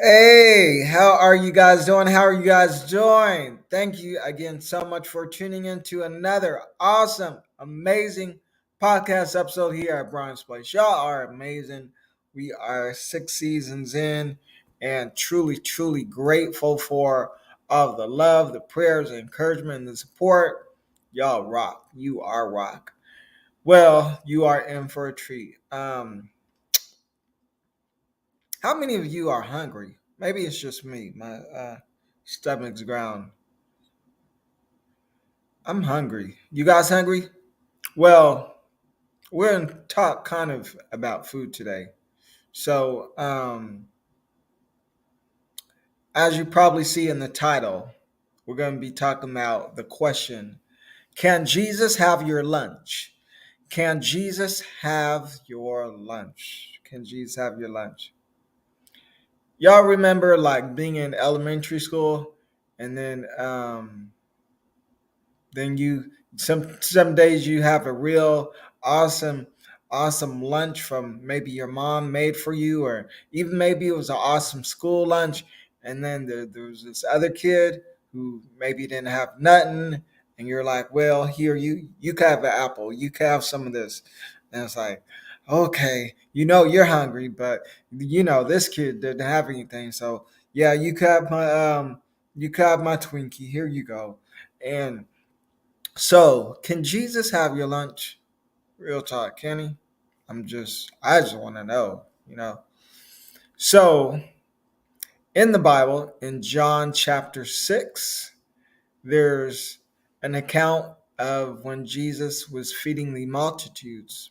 Hey, how are you guys doing? How are you guys doing? Thank you again so much for tuning in to another awesome, amazing podcast episode here at Brian's Place. Y'all are amazing. We are 6 seasons in and truly, truly grateful for all of the love, the prayers, the encouragement, and the support. Y'all rock. You are rock. Well, you are in for a treat. How many of you are hungry? Maybe it's just me. My stomach's ground. I'm hungry. You guys hungry? Well, we're going to talk kind of about food today. So, as you probably see in the title, we're going to be talking about the question: can Jesus have your lunch? Can Jesus have your lunch? Can Jesus have your lunch? Y'all remember like being in elementary school and then you some days you have a real awesome lunch from maybe your mom made for you, or even maybe it was an awesome school lunch, and then there was this other kid who maybe didn't have nothing, and you're like, well, here, you can have an apple, you can have some of this. And it's like, okay, you're hungry, but this kid didn't have anything, so yeah, you can have my Twinkie, here you go. And so, can Jesus have your lunch? Real talk, can he? I just want to know. So, in the Bible, in John chapter 6, there's an account of when Jesus was feeding the multitudes,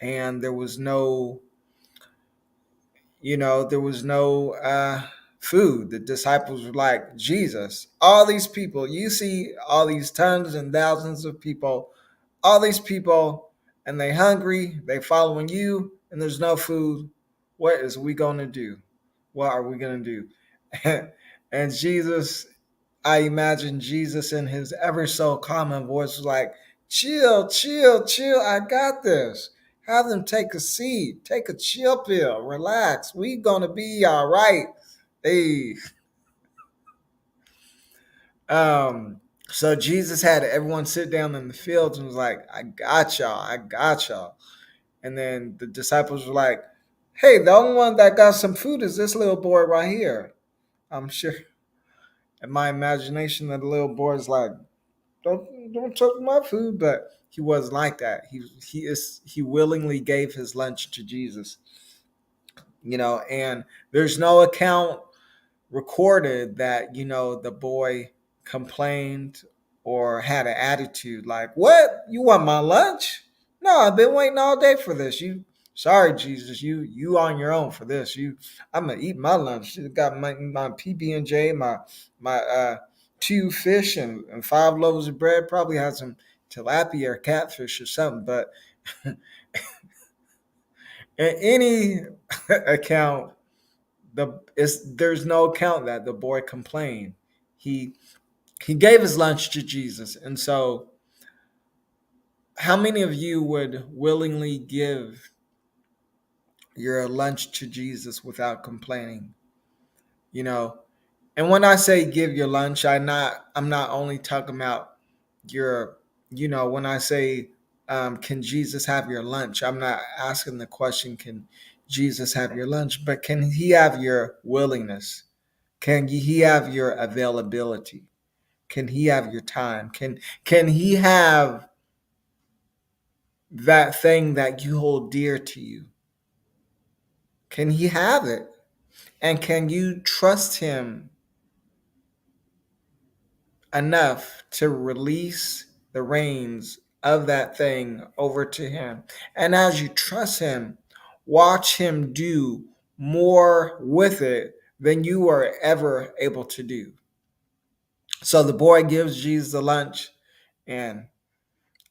and there was no food. The disciples were like, Jesus, all these people, you see all these tons and thousands of people, all these people, and they hungry, they following you, and there's no food. What is we going to do? What are we going to do? And Jesus, I imagine Jesus in his ever so common voice was like, chill, chill, chill. I got this. Have them take a seat, take a chill pill, relax. We gonna be all right. Hey, um, so Jesus had everyone sit down in the fields and was like, I got y'all, I got y'all. And then the disciples were like, hey, the only one that got some food is this little boy right here. I'm sure in my imagination that the little boy is like, don't touch my food, but he wasn't like that. He willingly gave his lunch to Jesus, and there's no account recorded that the boy complained or had an attitude like, what, you want my lunch? No, I've been waiting all day for this. Sorry, Jesus, you on your own for this. I'm gonna eat my lunch. Got my PB&J, my two fish and five loaves of bread. Probably had some tilapia or catfish or something. But in any account, there's no account that the boy complained. He he gave his lunch to Jesus, and so how many of you would willingly give your lunch to Jesus without complaining? You know, and when I say give your lunch, I'm not only talking about your, when I say can Jesus have your lunch? I'm not asking the question, can Jesus have your lunch, but can he have your willingness? Can he have your availability? Can he have your time? Can he have that thing that you hold dear to you? Can he have it? And can you trust him enough to release the reins of that thing over to him? And as you trust him, watch him do more with it than you are ever able to do. So the boy gives Jesus the lunch, and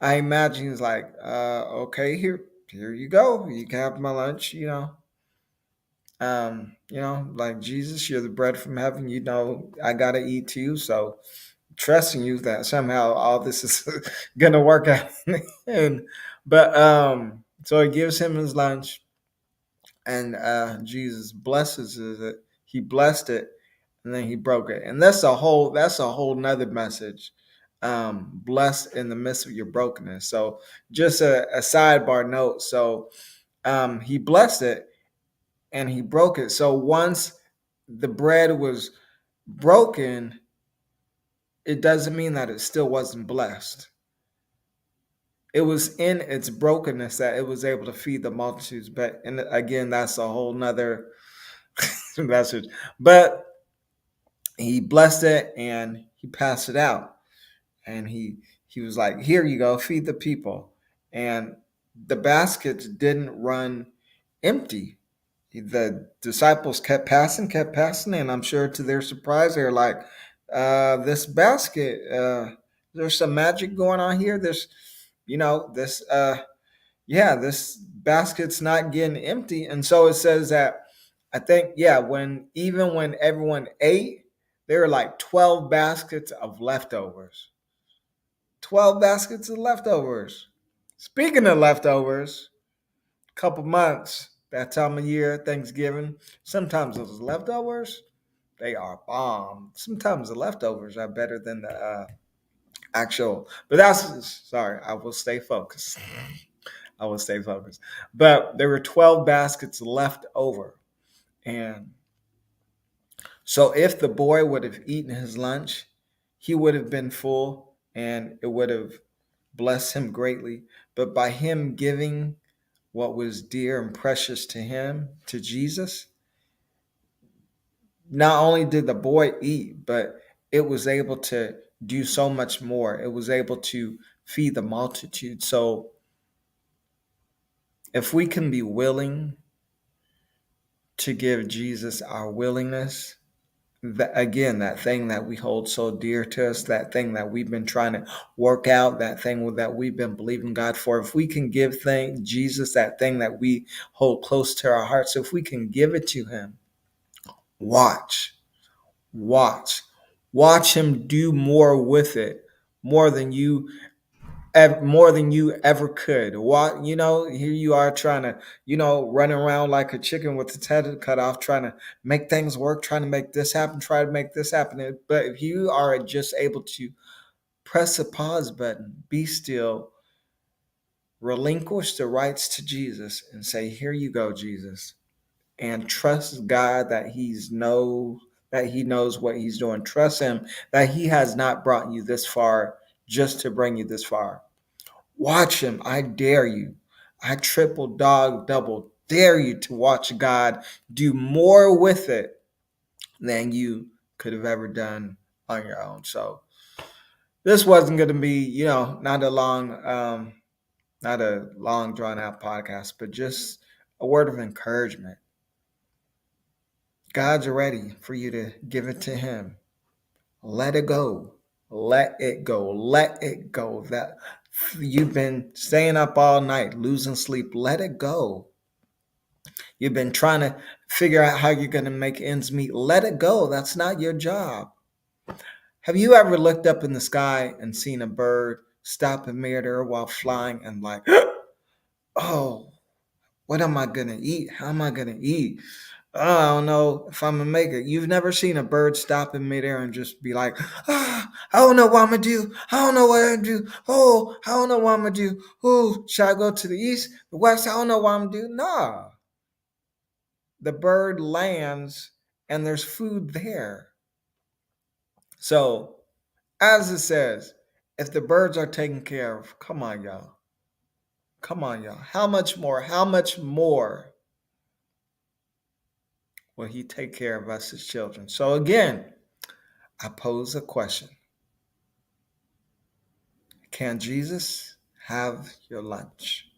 I imagine he's like, okay, here you go. You can have my lunch, like, Jesus, you're the bread from heaven. I gotta eat too. So trusting you that somehow all this is gonna work out. and but so he gives him his lunch, and Jesus blesses it. He blessed it, and then he broke it. And that's a whole nother message. Blessed in the midst of your brokenness. So just a sidebar note. So he blessed it and he broke it. So once the bread was broken, it doesn't mean that it still wasn't blessed. It was in its brokenness that it was able to feed the multitudes. But and again, that's a whole nother message. But he blessed it and he passed it out. And he was like, "Here you go, feed the people." And the baskets didn't run empty. The disciples kept passing, and I'm sure to their surprise, they're like, "This basket, there's some magic going on here. This basket's not getting empty." And so it says that I think, yeah, when everyone ate, there were like 12 baskets of leftovers. 12 baskets of leftovers. Speaking of leftovers, couple months, that time of year, Thanksgiving, sometimes those leftovers, they are bomb. Sometimes the leftovers are better than the actual. But sorry, I will stay focused. I will stay focused. But there were 12 baskets left over. And so if the boy would have eaten his lunch, he would have been full and it would have blessed him greatly. But by him giving what was dear and precious to him, to Jesus, not only did the boy eat, but it was able to do so much more. It was able to feed the multitude. So if we can be willing to give Jesus our willingness, again, that thing that we hold so dear to us, that thing that we've been trying to work out, that thing that we've been believing God for, if we can give Jesus that thing that we hold close to our hearts, if we can give it to him, watch, watch, watch him do more with it, more than you ever could. What here you are trying to, run around like a chicken with its head cut off, trying to make things work, trying to make this happen, try to make this happen. But if you are just able to press a pause button, be still, relinquish the rights to Jesus, and say, "Here you go, Jesus," and trust God that he knows what he's doing. Trust him that he has not brought you this far just to bring you this far. Watch him. I dare you. I triple dog double dare you to watch God do more with it than you could have ever done on your own. So this wasn't going to be, not a long drawn out podcast, but just a word of encouragement. God's ready for you to give it to him. Let it go. Let it go. Let it go. That you've been staying up all night, losing sleep. Let it go. You've been trying to figure out how you're going to make ends meet. Let it go. That's not your job. Have you ever looked up in the sky and seen a bird stop in midair while flying and like, oh, what am I going to eat? How am I going to eat? Oh, I don't know if I'm gonna make it. You've never seen a bird stop in midair and just be like, I don't know what I'm gonna do. I don't know what I'm gonna do. Oh, I don't know what I'm gonna do. Oh, should I go to the east, the west? I don't know what I'm gonna do. Nah. The bird lands and there's food there. So, as it says, if the birds are taken care of, come on, y'all. Come on, y'all. How much more? How much more will he take care of us as children? So, again, I pose a question. Can Jesus have your lunch?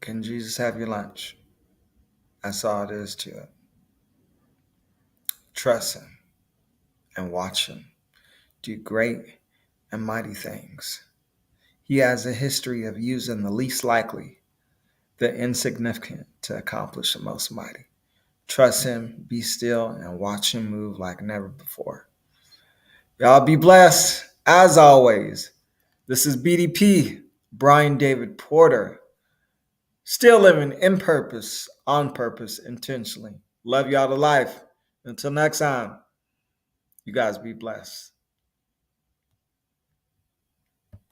Can Jesus have your lunch? That's all it is to it. Trust him and watch him do great and mighty things. He has a history of using the least likely, the insignificant, to accomplish the most mighty. Trust him, be still, and watch him move like never before. Y'all be blessed. As always, this is BDP, Brian David Porter. Still living in purpose, on purpose, intentionally. Love y'all to life. Until next time, you guys be blessed.